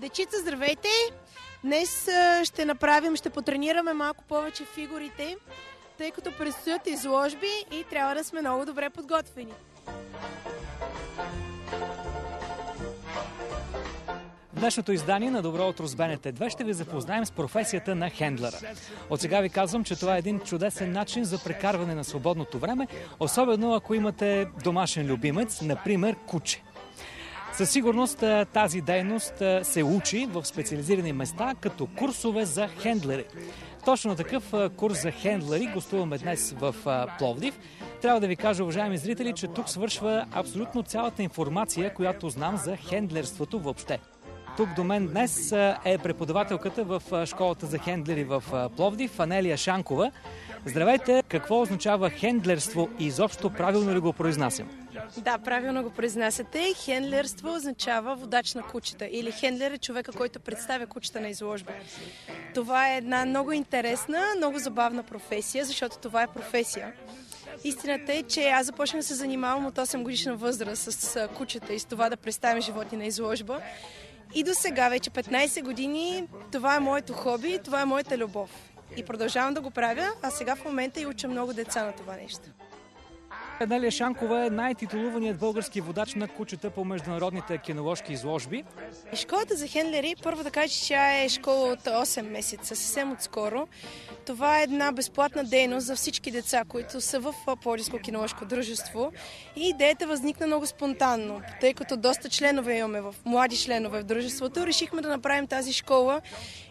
Дечица, здравейте! Днес ще потренираме малко повече фигурите, тъй като предстоят изложби и трябва да сме много добре подготвени. В днешното издание на Добро утро с БНТ2 ще ви запознаем с професията на хендлера. От сега ви казвам, че това е един чудесен начин за прекарване на свободното време, особено ако имате домашен любимец, например куче. Със сигурност тази дейност се учи в специализирани места, като курсове за хендлери. Точно такъв курс за хендлери гостуваме днес в Пловдив. Трябва да ви кажа, уважаеми зрители, че тук свършва абсолютно цялата информация, която знам за хендлерството въобще. Тук до мен днес е преподавателката в школата за хендлери в Пловдив, Анелия Шанкова. Здравейте! Какво означава хендлерство и изобщо правилно ли го произнасям? Да, правилно го произнасяте. Хендлерство означава водач на кучета или хендлер е човека, който представя кучета на изложба. Това е една много интересна, много забавна професия, защото това е професия. Истината е, че аз започнах да се занимавам от 8 годишна възраст с кучета и с това да представям животни на изложба. И до сега, вече 15 години, това е моето хоби, това е моята любов. И продължавам да го правя, а сега в момента и уча много деца на това нещо. Анелия Шанкова е най-титулуваният български водач на кучета по международните киноложки изложби. Школата за хендлери, първо да кажа, че тя е школа от 8 месеца, съвсем отскоро. Това е една безплатна дейност за всички деца, които са в Пловдивско киноложко дружество. И идеята възникна много спонтанно, тъй като доста членове имаме, млади членове в дружеството. Решихме да направим тази школа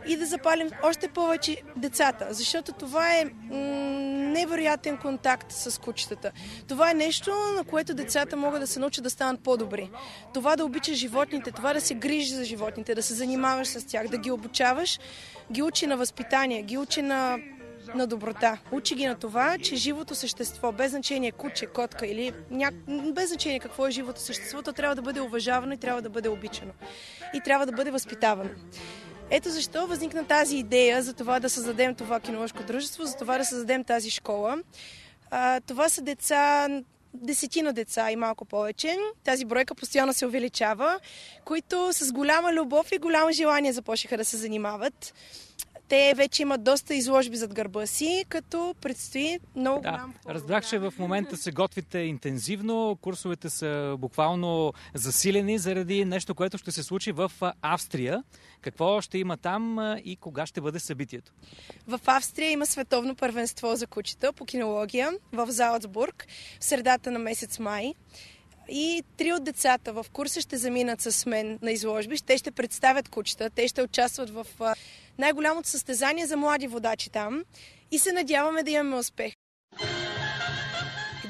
и да запалим още повече децата, защото това е невероятен контакт с кучетата. Това е нещо, на което децата могат да се научат да станат по-добри. Това да обичаш животните, това да се грижиш за животните, да се занимаваш с тях, да ги обучаваш, ги учи на възпитание, ги учи на доброта. Учи ги на това, че живото същество, без значение куче, котка или без значение какво е живото същество, то трябва да бъде уважавано и трябва да бъде обичано. И трябва да бъде възпитавано. Ето защо възникна тази идея за това да създадем това киноложко дружество, за това да създадем тази школа. Това са деца, 10 деца и малко повече. Тази бройка постоянно се увеличава, които с голяма любов и голямо желание започнаха да се занимават. Те вече имат доста изложби зад гърба си, като предстои много голям... Разбрах, че в момента се готвите интензивно. Курсовете са буквално засилени заради нещо, което ще се случи в Австрия. Какво ще има там и кога ще бъде събитието? В Австрия има световно първенство за кучета по кинология в Залцбург в средата на месец май. И 3 от децата в курса ще заминат с мен на изложби. Те ще представят кучета, те ще участват в най-голямото състезание за млади водачи там и се надяваме да имаме успех.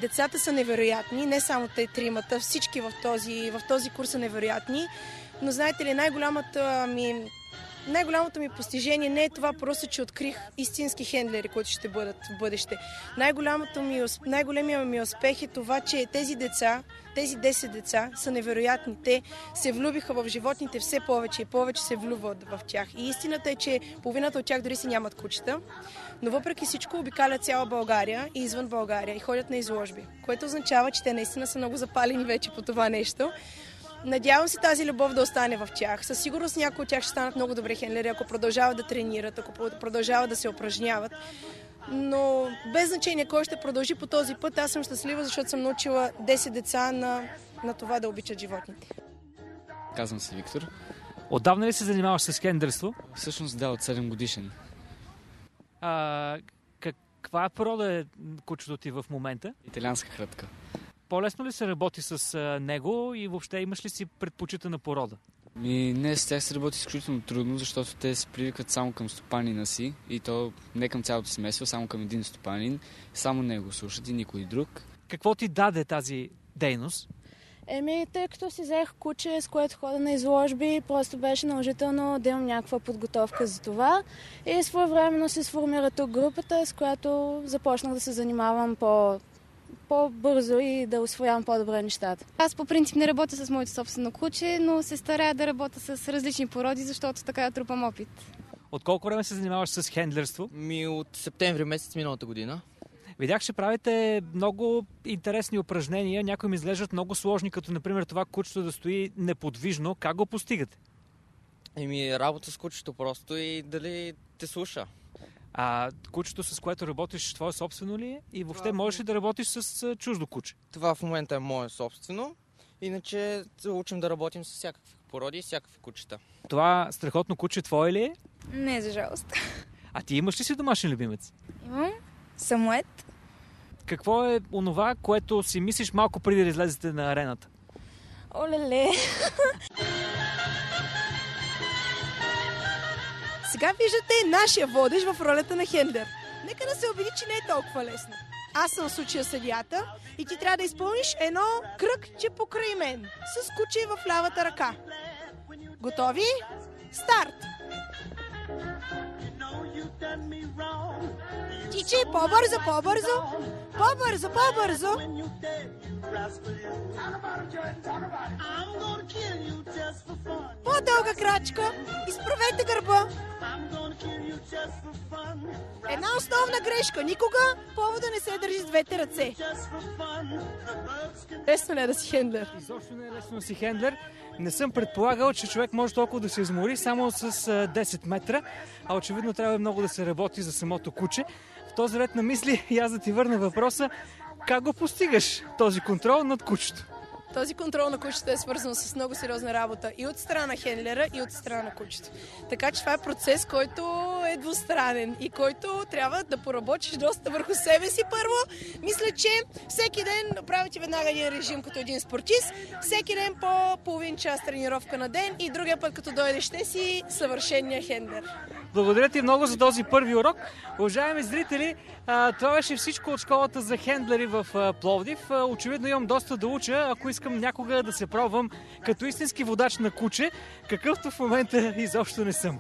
Децата са невероятни, не само те тримата, всички в този курс са невероятни, но знаете ли, най-голямото ми постижение не е това просто, че открих истински хендлери, които ще бъдат в бъдеще. Най-големият ми успех е това, че тези 10 деца са невероятни. Те се влюбиха в животните все повече и повече се влюбват в тях. И истината е, че половината от тях дори си нямат кучета, но въпреки всичко обикалят цяла България и извън България и ходят на изложби, което означава, че те наистина са много запалени вече по това нещо. Надявам се тази любов да остане в тях. Със сигурност някои от тях ще станат много добри хендлери, ако продължават да тренират, ако продължават да се упражняват. Но без значение кой ще продължи по този път, аз съм щастлива, защото съм научила 10 деца на това да обичат животните. Казвам се Виктор. Отдавна ли се занимаваш с хендлерство? Всъщност да, от 7 годишен. Каква порода е кучето ти в момента? Италианска хрътка. По-лесно ли се работи с него и въобще имаш ли си предпочитана порода? Не, с тях се работи изключително трудно, защото те се привикат само към стопанина си и то не към цялото семейство, само към един стопанин. Само него слушат и никой друг. Какво ти даде тази дейност? Тъй като си взех куче, с което хода на изложби, просто беше наложително да имам някаква подготовка за това. И своевременно се сформира тук групата, с която започнах да се занимавам по-бързо и да усвоявам по-добре нещата. Аз по принцип не работя с моето собствено куче, но се старая да работя с различни породи, защото така трупам опит. От колко време се занимаваш с хендлерство? От септември месец миналата година. Видях, че правите много интересни упражнения. Някои ми изглеждат много сложни, като например това кучето да стои неподвижно. Как го постигате? Работа с кучето просто и дали те слуша. А кучето, с което работиш, твое собствено ли е? И въобще можеш ли да работиш с чуждо куче? Това в момента е мое собствено. Иначе се учим да работим с всякакви породи и всякакви кучета. Това страхотно куче твое ли е? Не, за жалост. А ти имаш ли си домашен любимец? Имам самоед. Какво е онова, което си мислиш малко преди да излезете на арената? Олеле! Сега виждате нашия водещ в ролята на хендлер. Нека да се убеди, че не е толкова лесно. Аз съм в случая съдията и ти трябва да изпълниш едно кръгче покрай мен, с куче в лявата ръка. Готови? Старт! Тичи, по-бързо, по-бързо! По-бързо, по-бързо! По-дълга крачка! Изправете гърба! Една основна грешка. Никога повода не се държи с двете ръце. Лесно не е да си хендлер. Изобщо не е лесно да си хендлер. Не съм предполагал, че човек може толкова да се измори само с 10 метра, а очевидно трябва много да се работи за самото куче. В този ред на мисли и аз да ти върна въпроса, как го постигаш този контрол над кучето? Този контрол на кучето е свързан с много сериозна работа и от страна на хендлера, и от страна на кучето. Така че това е процес, който е двустранен и който трябва да поработиш доста върху себе си първо. Мисля, че всеки ден правите веднага един режим като един спортист, всеки ден по половин час тренировка на ден и другия път като дойдеш ще си съвършения хендлер. Благодаря ти много за този първи урок. Уважаеми зрители, това беше всичко от школата за хендлери в Пловдив. Очевидно имам доста да уча, ако искам някога да се пробвам като истински водач на куче, какъвто в момента изобщо не съм.